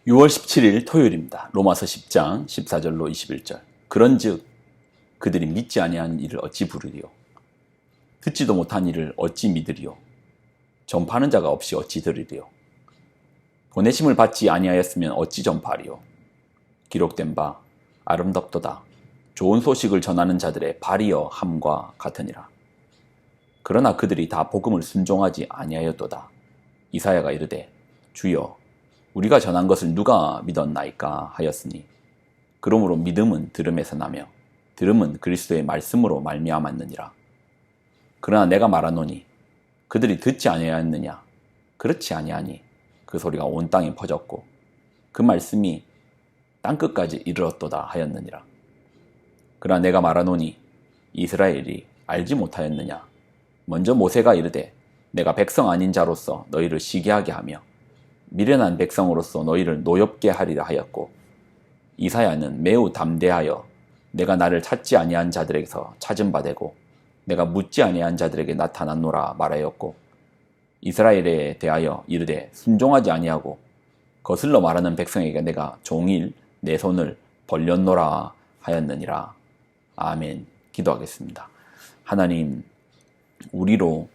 6월 17일 토요일입니다. 로마서 10장 14절로 21절. 그런즉 그들이 믿지 아니한 일을 어찌 부르리요? 듣지도 못한 일을 어찌 믿으리요? 전파하는 자가 없이 어찌 들으리요? 보내심을 받지 아니하였으면 어찌 전파하리요? 기록된 바 아름답도다. 좋은 소식을 전하는 자들의 발이여 함과 같으니라. 그러나 그들이 다 복음을 순종하지 아니하였도다. 이사야가 이르되 주여 우리가 전한 것을 누가 믿었나이까 하였으니 그러므로 믿음은 들음에서 나며 들음은 그리스도의 말씀으로 말미암았느니라. 그러나 내가 말하노니 그들이 듣지 아니하였느냐? 그렇지 아니하니 그 소리가 온 땅에 퍼졌고 그 말씀이 땅끝까지 이르렀도다 하였느니라. 그러나 내가 말하노니 이스라엘이 알지 못하였느냐? 먼저 모세가 이르되 내가 백성 아닌 자로서 너희를 시기하게 하며 미련한 백성으로서 너희를 노엽게 하리라 하였고, 이사야는 매우 담대하여 내가 나를 찾지 아니한 자들에게서 찾은 바 되고 내가 묻지 아니한 자들에게 나타났노라 말하였고, 이스라엘에 대하여 이르되 순종하지 아니하고 거슬러 말하는 백성에게 내가 종일 내 손을 벌렸노라 하였느니라. 아멘. 기도하겠습니다. 하나님, 우리로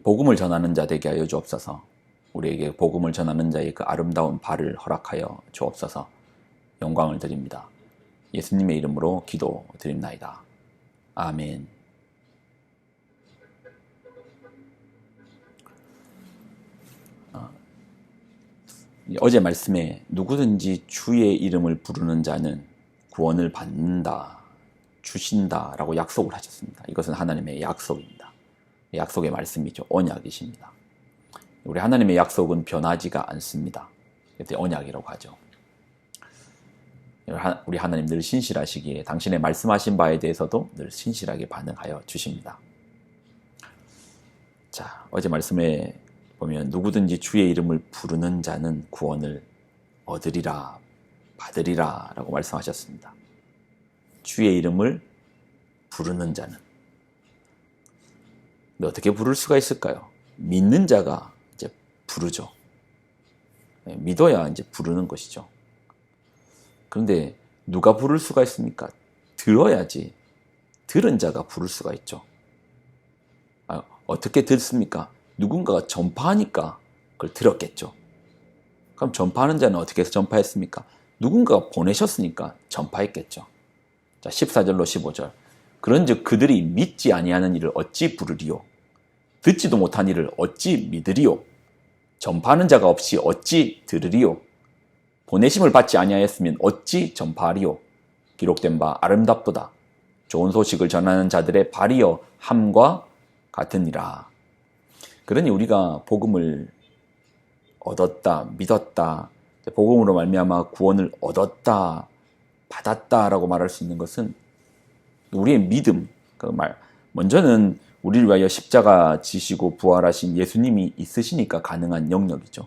복음을 전하는 자 되게 하여 주옵소서. 우리에게 복음을 전하는 자의 그 아름다운 발을 허락하여 주옵소서. 영광을 드립니다. 예수님의 이름으로 기도드립나이다. 아멘. 어제 말씀에 누구든지 주의 이름을 부르는 자는 구원을 받는다, 주신다 라고 약속을 하셨습니다. 이것은 하나님의 약속입니다. 약속의 말씀이죠. 언약이십니다. 우리 하나님의 약속은 변하지가 않습니다. 그래서 언약이라고 하죠. 우리 하나님 늘 신실하시기에 당신의 말씀하신 바에 대해서도 늘 신실하게 반응하여 주십니다. 자, 어제 말씀에 보면 누구든지 주의 이름을 부르는 자는 구원을 얻으리라, 받으리라 라고 말씀하셨습니다. 주의 이름을 부르는 자는. 근데 어떻게 부를 수가 있을까요? 믿는 자가 이제 부르죠. 믿어야 이제 부르는 것이죠. 그런데 누가 부를 수가 있습니까? 들어야지 들은 자가 부를 수가 있죠. 어떻게 듣습니까? 누군가가 전파하니까 그걸 들었겠죠. 그럼 전파하는 자는 어떻게 해서 전파했습니까? 누군가가 보내셨으니까 전파했겠죠. 자, 14절로 15절. 그런즉 그들이 믿지 아니하는 일을 어찌 부르리요? 듣지도 못한 일을 어찌 믿으리요? 전파하는 자가 없이 어찌 들으리요? 보내심을 받지 아니하였으면 어찌 전파하리요? 기록된 바 아름답도다. 좋은 소식을 전하는 자들의 발이여 함과 같으니라. 그러니 우리가 복음을 얻었다, 믿었다, 복음으로 말미암아 구원을 얻었다, 받았다라고 말할 수 있는 것은 우리의 믿음, 먼저는 우리를 위하여 십자가 지시고 부활하신 예수님이 있으시니까 가능한 영역이죠.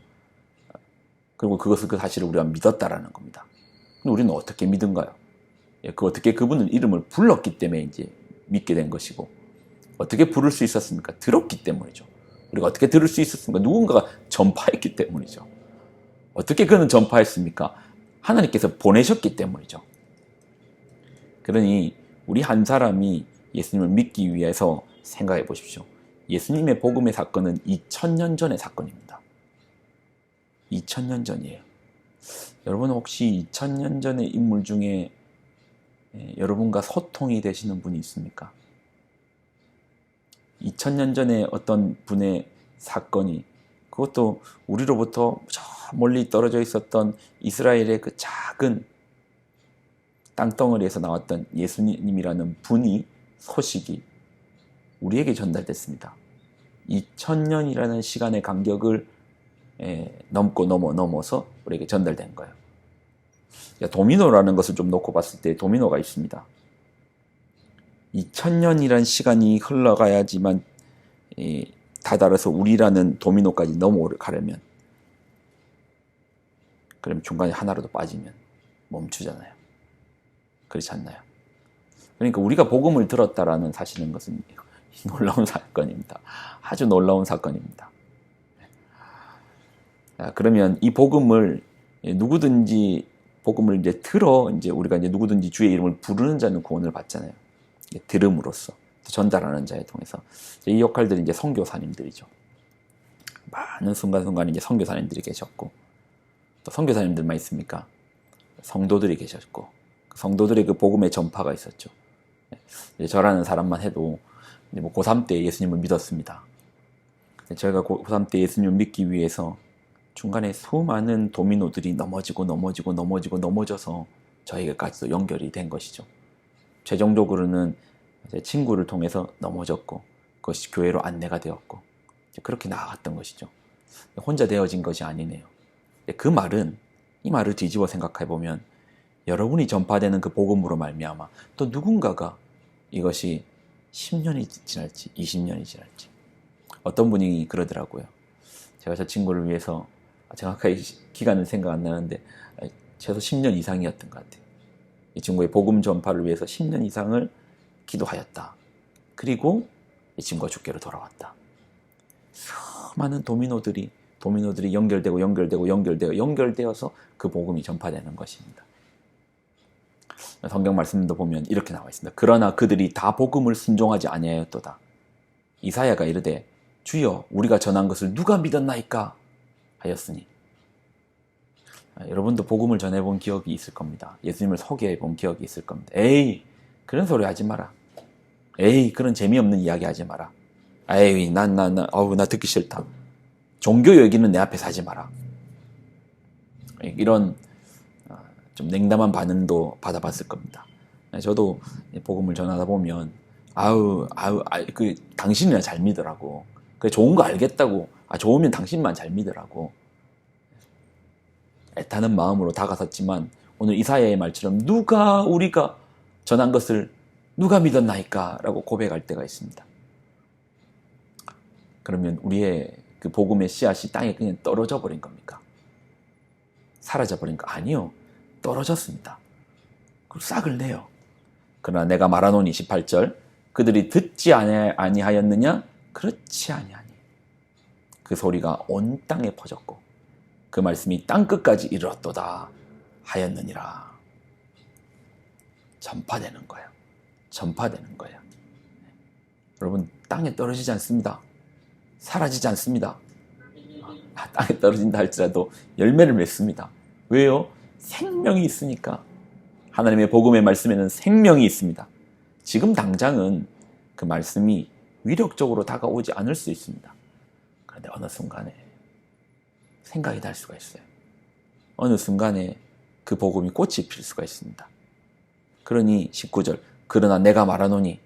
그리고 그것을 그 사실을 우리가 믿었다라는 겁니다. 근데 우리는 어떻게 믿은가요? 어떻게 그분의 이름을 불렀기 때문에 이제 믿게 된 것이고, 어떻게 부를 수 있었습니까? 들었기 때문이죠. 우리가 어떻게 들을 수 있었습니까? 누군가가 전파했기 때문이죠. 어떻게 그는 전파했습니까? 하나님께서 보내셨기 때문이죠. 그러니 우리 한 사람이 예수님을 믿기 위해서 생각해 보십시오. 예수님의 복음의 사건은 2000년 전의 사건입니다. 2000년 전이에요. 여러분 혹시 2000년 전의 인물 중에 여러분과 소통이 되시는 분이 있습니까? 2000년 전에 어떤 분의 사건이, 그것도 우리로부터 저 멀리 떨어져 있었던 이스라엘의 그 작은 땅덩어리에서 나왔던 예수님이라는 분이, 소식이 우리에게 전달됐습니다. 2000년이라는 시간의 간격을 넘어서 우리에게 전달된 거예요. 도미노라는 것을 좀 놓고 봤을 때 도미노가 있습니다. 2000년이라는 시간이 흘러가야지만 다다라서 우리라는 도미노까지 넘어가려면, 그럼 중간에 하나라도 빠지면 멈추잖아요. 그렇지 않나요? 그러니까 우리가 복음을 들었다라는 사실인 것은 놀라운 사건입니다. 아주 놀라운 사건입니다. 그러면 이 복음을 누구든지 복음을 이제 들어 이제 우리가 이제 누구든지 주의 이름을 부르는 자는 구원을 받잖아요. 들음으로써 전달하는 자에 통해서 이 역할들이 이제 선교사님들이죠. 많은 순간순간 이제 선교사님들이 계셨고 또 선교사님들만 있습니까? 성도들이 계셨고 성도들의 그 복음의 전파가 있었죠. 저라는 사람만 해도 뭐 고3 때 예수님을 믿었습니다. 저희가 고3 때 예수님을 믿기 위해서 중간에 수많은 도미노들이 넘어져서 저에게까지도 연결이 된 것이죠. 최종적으로는 제 친구를 통해서 넘어졌고 그것이 교회로 안내가 되었고 그렇게 나아갔던 것이죠. 혼자 되어진 것이 아니네요. 그 말은 이 말을 뒤집어 생각해 보면 여러분이 전파되는 그 복음으로 말미암아 또 누군가가 이것이 10년이 지날지 20년이 지날지 어떤 분이 그러더라고요. 제가 저 친구를 위해서 정확하게 기간은 생각 안 나는데 최소 10년 이상이었던 것 같아요. 이 친구의 복음 전파를 위해서 10년 이상을 기도하였다. 그리고 이 친구가 주께로 돌아왔다. 수많은 도미노들이 연결되어서 그 복음이 전파되는 것입니다. 성경 말씀도 보면 이렇게 나와 있습니다. 그러나 그들이 다 복음을 순종하지 아니하였도다. 이사야가 이르되 주여 우리가 전한 것을 누가 믿었나이까 하였으니. 여러분도 복음을 전해본 기억이 있을 겁니다. 예수님을 소개해본 기억이 있을 겁니다. 에이 그런 소리 하지 마라. 에이 그런 재미없는 이야기 하지 마라. 에이 나 듣기 싫다. 종교 얘기는 내 앞에서 하지 마라. 이런 좀 냉담한 반응도 받아봤을 겁니다. 저도 복음을 전하다 보면 당신이나 잘 믿으라고. 그래 좋은 거 알겠다고. 좋으면 당신만 잘 믿으라고. 애타는 마음으로 다가섰지만 오늘 이사야의 말처럼 누가 우리가 전한 것을 누가 믿었나이까? 라고 고백할 때가 있습니다. 그러면 우리의 그 복음의 씨앗이 땅에 그냥 떨어져 버린 겁니까? 사라져 버린 거 아니요. 떨어졌습니다. 그리고 싹을 내요. 그러나 내가 말하노니 18절 그들이 듣지 아니하였느냐? 그렇지 아니하니. 그 소리가 온 땅에 퍼졌고 그 말씀이 땅끝까지 이르렀도다 하였느니라. 전파되는 거예요. 전파되는 거예요. 여러분 땅에 떨어지지 않습니다. 사라지지 않습니다. 땅에 떨어진다 할지라도 열매를 맺습니다. 왜요? 생명이 있으니까. 하나님의 복음의 말씀에는 생명이 있습니다. 지금 당장은 그 말씀이 위력적으로 다가오지 않을 수 있습니다. 그런데 어느 순간에 생각이 날 수가 있어요. 어느 순간에 그 복음이 꽃이 필 수가 있습니다. 그러니 19절 그러나 내가 말하노니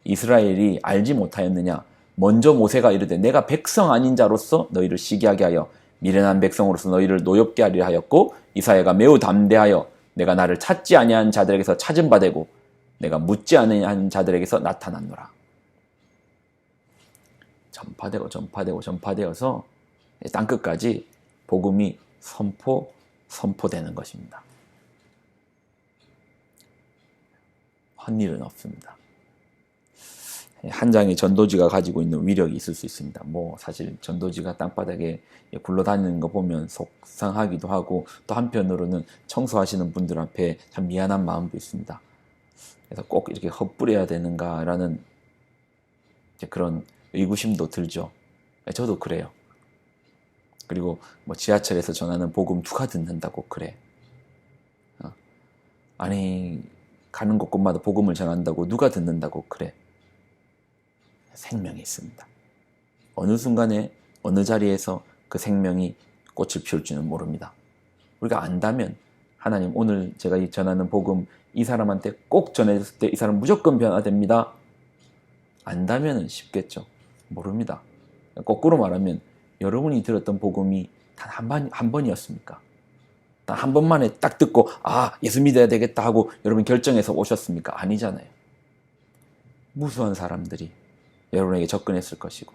이스라엘이 알지 못하였느냐 먼저 모세가 이르되 내가 백성 아닌 자로서 너희를 시기하게 하여 미련한 백성으로서 너희를 노엽게 하리라 하였고 이사야가 매우 담대하여 내가 나를 찾지 아니한 자들에게서 찾은 바 되고 내가 묻지 아니한 자들에게서 나타났노라. 전파되어서 땅끝까지 복음이 선포되는 것입니다. 헛일은 없습니다. 한 장의 전도지가 가지고 있는 위력이 있을 수 있습니다. 사실 전도지가 땅바닥에 굴러다니는 거 보면 속상하기도 하고 또 한편으로는 청소하시는 분들 앞에 참 미안한 마음도 있습니다. 그래서 꼭 이렇게 헛뿌려야 되는가라는 그런 의구심도 들죠. 저도 그래요. 그리고 지하철에서 전하는 복음 누가 듣는다고 그래. 아니 가는 곳곳마다 복음을 전한다고 누가 듣는다고 그래. 생명이 있습니다. 어느 순간에 어느 자리에서 그 생명이 꽃을 피울지는 모릅니다. 우리가 안다면 하나님 오늘 제가 전하는 복음 이 사람한테 꼭 전했을 때 이 사람 무조건 변화됩니다. 안다면 쉽겠죠. 모릅니다. 거꾸로 말하면 여러분이 들었던 복음이 단 한 번이었습니까? 단 한 번만에 딱 듣고 예수 믿어야 되겠다 하고 여러분 결정해서 오셨습니까? 아니잖아요. 무수한 사람들이 여러분에게 접근했을 것이고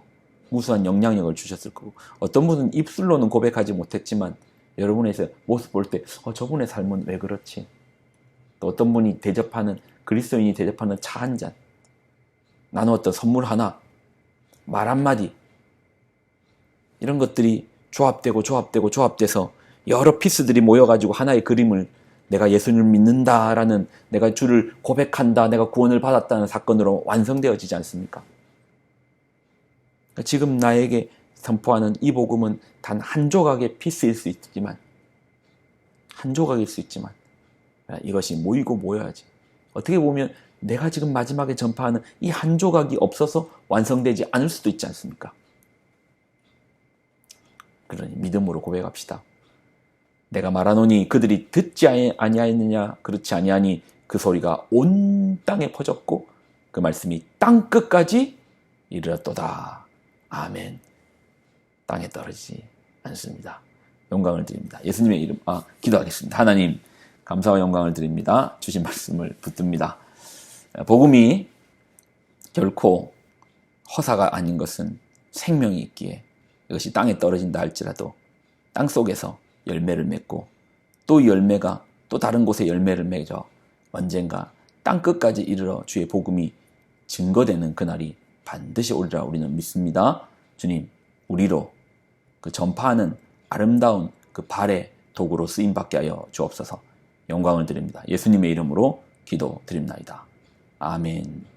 무수한 영향력을 주셨을 거고 어떤 분은 입술로는 고백하지 못했지만 여러분의 모습 볼 때 저분의 삶은 왜 그렇지? 또 어떤 분이 그리스도인이 대접하는 차 한 잔, 나누었던 선물 하나, 말 한마디 이런 것들이 조합돼서 여러 피스들이 모여가지고 하나의 그림을 내가 예수님을 믿는다라는, 내가 주를 고백한다, 내가 구원을 받았다는 사건으로 완성되어지지 않습니까? 지금 나에게 선포하는 이 복음은 단 한 조각의 피스일 수 있지만, 한 조각일 수 있지만 이것이 모이고 모여야지. 어떻게 보면 내가 지금 마지막에 전파하는 이 한 조각이 없어서 완성되지 않을 수도 있지 않습니까? 그러니 믿음으로 고백합시다. 내가 말하노니 그들이 듣지 아니하였느냐? 그렇지 아니하니 그 소리가 온 땅에 퍼졌고 그 말씀이 땅 끝까지 이르렀도다. 아멘. 땅에 떨어지지 않습니다. 영광을 드립니다. 예수님의 이름, 기도하겠습니다. 하나님, 감사와 영광을 드립니다. 주신 말씀을 붙듭니다. 복음이 결코 허사가 아닌 것은 생명이 있기에 이것이 땅에 떨어진다 할지라도 땅 속에서 열매를 맺고 또 열매가 또 다른 곳에 열매를 맺어 언젠가 땅 끝까지 이르러 주의 복음이 증거되는 그날이 반드시 오리라 우리는 믿습니다. 주님, 우리로 그 전파하는 아름다운 그 발의 도구로 쓰임받게 하여 주옵소서. 영광을 드립니다. 예수님의 이름으로 기도드립나이다. 아멘.